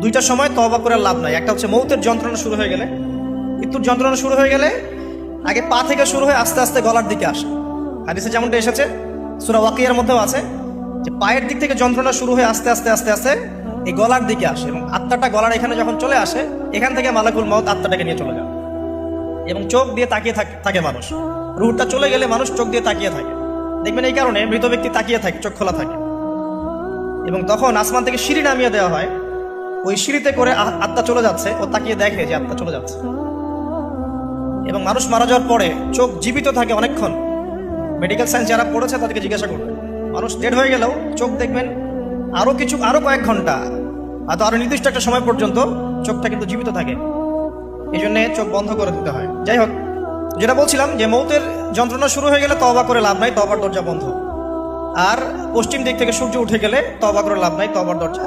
দুইটার সময় তওবা করে লাভ নাই। একটা হচ্ছে মৌতের যন্ত্রণা শুরু হয়ে গেলে, মৃত্যুর যন্ত্রণা শুরু হয়ে গেলে আগে পা থেকে শুরু হয়ে আস্তে আস্তে গলার দিকে আসে। হাদিসে যেমনটা এসেছে, সূরা ওয়াকিয়ার মধ্যেও আছে যে পায়ের দিক থেকে যন্ত্রণা শুরু হয়ে আস্তে আস্তে আস্তে আস্তে এই গলার দিকে আসে, এবং আত্মাটা গলার এখানে যখন চলে আসে, এখান থেকে মালাকুল মউত আত্মাটাকে নিয়ে চলে যায়। এবং চোখ দিয়ে তাকিয়ে থাকে মানুষ, রুহটা চলে গেলে মানুষ চোখ দিয়ে তাকিয়ে থাকে। দেখবেন এই কারণে মৃত ব্যক্তি তাকিয়ে থাকে, চোখ খোলা থাকে। এবং তখন আসমান থেকে সিঁড়ি নামিয়ে দেওয়া হয়, ওই সিঁড়িতে করে আত্মা চলে যাচ্ছে, ও তাকিয়ে দেখে যে আত্মা চলে যাচ্ছে। এবং মানুষ মারা যাওয়ার পরে চোখ জীবিত থাকে অনেকক্ষণ। মেডিকেল সায়েন্স যারা পড়েছে তাদেরকে জিজ্ঞাসা করবে, মানুষ ডেড হয়ে গেলেও চোখ দেখবেন আরো কয়েক ঘন্টা, হয়তো আরো নির্দিষ্ট একটা সময় পর্যন্ত চোখটা কিন্তু জীবিত থাকে। এই জন্য চোখ বন্ধ করে দিতে হয়। যাই হোক, যেটা বলছিলাম যে মৌতের যন্ত্রণা শুরু হয়ে গেলে তওবা করে লাভ নাই, তওবার দরজা বন্ধ। আর পশ্চিম দিক থেকে সূর্য উঠে গেলে তওবা করে লাভ নাই, তওবার দরজা